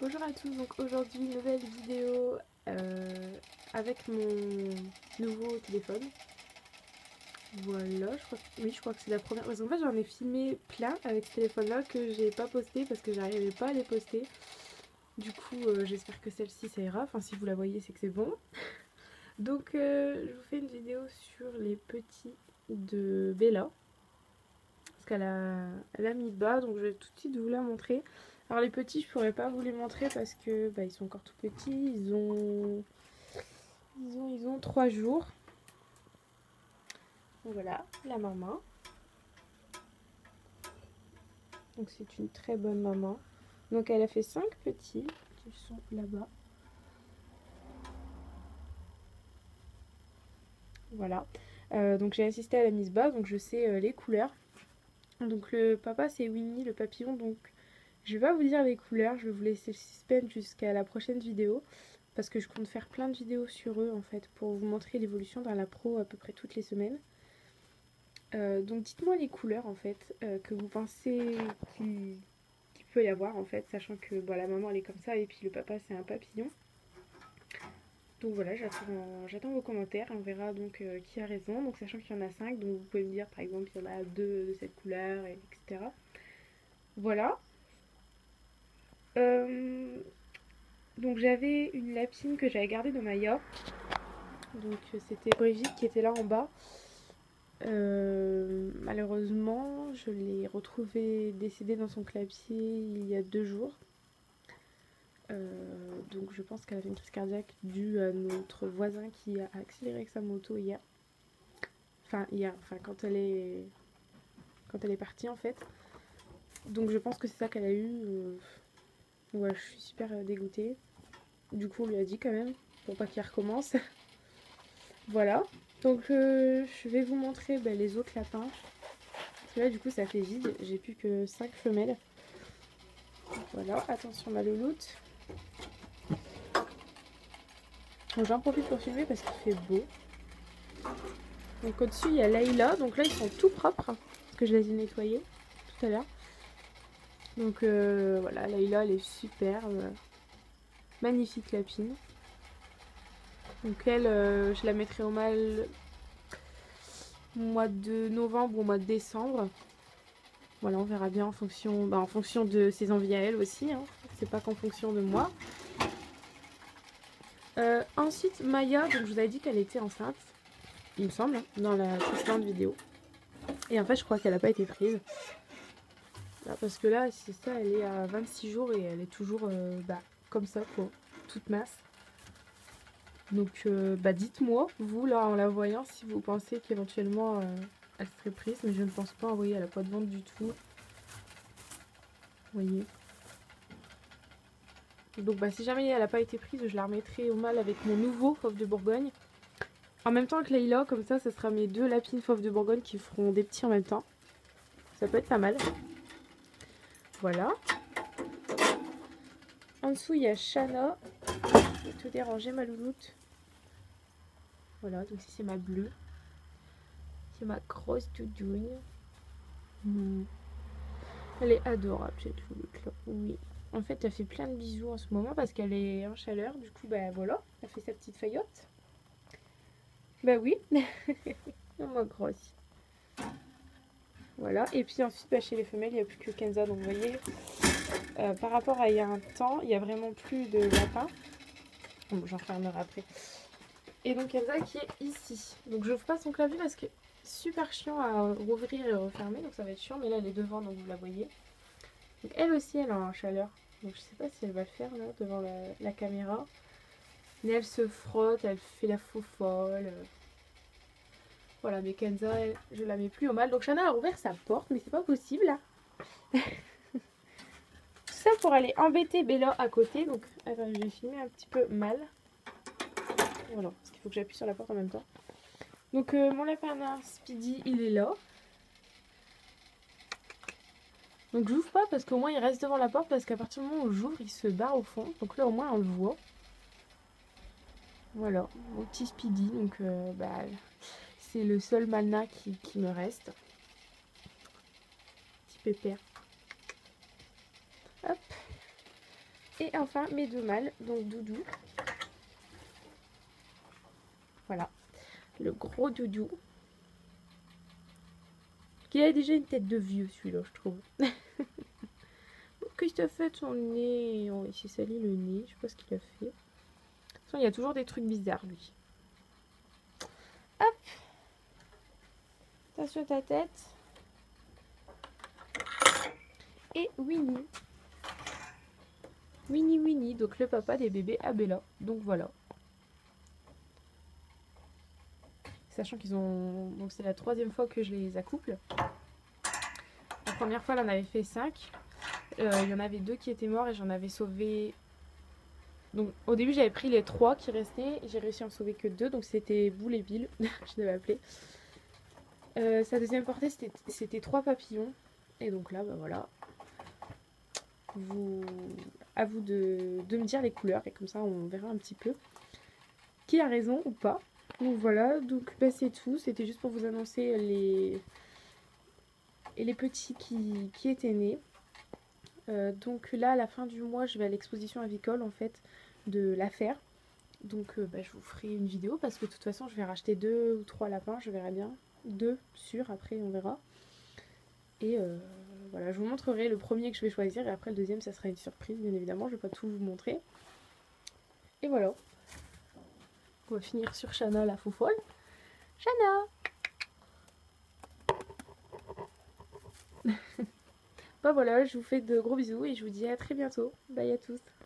Bonjour à tous, donc aujourd'hui nouvelle vidéo avec mon nouveau téléphone. Voilà, je crois que c'est la première. Parce qu'en fait j'en ai filmé plein avec ce téléphone là que j'ai pas posté parce que j'arrivais pas à les poster. Du coup j'espère que celle-ci ça ira, enfin si vous la voyez c'est que c'est bon. Donc je vous fais une vidéo sur les petits de Bella. Parce qu'elle a mis bas, donc je vais tout de suite vous la montrer. Alors les petits, je pourrais pas vous les montrer parce que ils sont encore tout petits. Ils ont 3 jours. Donc voilà, la maman. Donc c'est une très bonne maman. Donc elle a fait 5 petits qui sont là-bas. Voilà. Donc j'ai assisté à la mise bas, donc je sais les couleurs. Donc le papa c'est Winnie, le papillon. Donc je vais pas vous dire les couleurs, je vais vous laisser le suspense jusqu'à la prochaine vidéo. Parce que je compte faire plein de vidéos sur eux en fait pour vous montrer l'évolution dans la pro à peu près toutes les semaines. Donc dites-moi les couleurs en fait que vous pensez qu'il peut y avoir en fait, sachant que bon, la maman elle est comme ça et puis le papa c'est un papillon. Donc voilà, j'attends vos commentaires, on verra donc qui a raison. Donc sachant qu'il y en a 5, donc vous pouvez me dire par exemple qu'il y en a 2 de cette couleur, etc. Voilà. Donc j'avais une lapine que j'avais gardée de Maya. Donc c'était Brigitte qui était là en bas. Malheureusement, je l'ai retrouvée décédée dans son clapier il y a 2 jours. Donc je pense qu'elle a fait une crise cardiaque due à notre voisin qui a accéléré avec sa moto hier. Enfin quand elle est partie en fait. Donc je pense que c'est ça qu'elle a eu. Ouais, je suis super dégoûtée. Du coup on lui a dit quand même pour pas qu'il recommence. Voilà. Donc je vais vous montrer les autres lapins. Parce que là du coup ça fait vide. J'ai plus que 5 femelles. Voilà, attention ma louloute. Donc j'en profite pour filmer parce qu'il fait beau. Donc au-dessus il y a Layla. Donc là ils sont tout propres. Parce que je les ai nettoyés tout à l'heure. Donc voilà, Layla elle est superbe. Magnifique lapine. Donc elle, je la mettrai au mâle au mois de novembre ou au mois de décembre. Voilà, on verra bien en fonction de ses envies à elle aussi. Hein. C'est pas qu'en fonction de moi. Ensuite, Maya, donc je vous avais dit qu'elle était enceinte, il me semble, dans la précédente vidéo. Et en fait, je crois qu'elle n'a pas été prise. Là, parce que là, c'est ça, elle est à 26 jours et elle est toujours comme ça, quoi, toute masse. Donc, dites-moi, vous, là, en la voyant, si vous pensez qu'éventuellement elle serait prise. Mais je ne pense pas, vous voyez, elle n'a pas de ventre du tout. Vous voyez. Donc, si jamais elle n'a pas été prise, je la remettrai au mâle avec mon nouveau fauve de Bourgogne. En même temps que Layla, comme ça sera mes 2 lapines fauves de Bourgogne qui feront des petits en même temps. Ça peut être pas mal. Voilà. En dessous, il y a Shana. Je vais tout déranger, ma louloute. Voilà, donc ici, c'est ma bleue. C'est ma grosse doudoune. Elle est adorable, cette louloute-là. Oui. En fait, elle fait plein de bisous en ce moment parce qu'elle est en chaleur. Du coup, voilà, elle fait sa petite faillotte. Bah oui. Oh, ma grosse. Voilà, et puis ensuite chez les femelles il n'y a plus que Kenza, donc vous voyez par rapport à il y a un temps il n'y a vraiment plus de lapins. Bon, j'en fermerai après. Et donc Kenza qui est ici, donc je n'ouvre pas son clavier parce que super chiant à rouvrir et refermer, donc ça va être chiant, mais là elle est devant donc vous la voyez. Donc elle aussi elle est en chaleur, donc je sais pas si elle va le faire là devant la caméra, mais elle se frotte, elle fait la faux folle. Voilà, mais Kenza, elle, je la mets plus au mâle. Donc Shana a rouvert sa porte, mais c'est pas possible là. Tout ça pour aller embêter Bella à côté. Donc attends, je vais filmer un petit peu mal. Voilà, parce qu'il faut que j'appuie sur la porte en même temps. Donc mon lapin Speedy, il est là. Donc j'ouvre pas parce qu'au moins il reste devant la porte. Parce qu'à partir du moment où j'ouvre, il se barre au fond. Donc là au moins on le voit. Voilà, mon petit Speedy. Donc c'est le seul Malna qui me reste. Petit pépère. Hop. Et enfin mes deux mâles, donc Doudou. Voilà, le gros Doudou. Il a déjà une tête de vieux celui-là, je trouve. Qu'est-ce qu'il a fait de son nez? Oh, il s'est sali le nez, je sais pas ce qu'il a fait. De toute façon, il y a toujours des trucs bizarres, lui. Hop! T'as sur ta tête. Et Winnie. Winnie, donc le papa des bébés Abella. Donc voilà. Sachant qu'ils ont... Donc c'est la 3e fois que je les accouple. La première fois, elle en avait fait 5. Il y en avait 2 qui étaient morts et j'en avais sauvé... Donc au début, j'avais pris les 3 qui restaient. J'ai réussi à en sauver que 2. Donc c'était Boule et Bill, je l'avais appelé. Sa deuxième portée, c'était 3 papillons. Et donc là, bah voilà. À vous de me dire les couleurs. Et comme ça, on verra un petit peu qui a raison ou pas. Donc voilà, donc bah, c'est tout. C'était juste pour vous annoncer les petits qui étaient nés. Donc là, à la fin du mois, je vais à l'exposition avicole en fait de la Fère. Donc bah, je vous ferai une vidéo parce que de toute façon, je vais racheter 2 ou 3 lapins, je verrai bien. 2 sûrs, après on verra. Et voilà, je vous montrerai le premier que je vais choisir et après le deuxième, ça sera une surprise, bien évidemment. Je vais pas tout vous montrer. Et voilà. On va finir sur Chana la foufolle. Chana! Bah voilà, je vous fais de gros bisous et je vous dis à très bientôt. Bye à tous.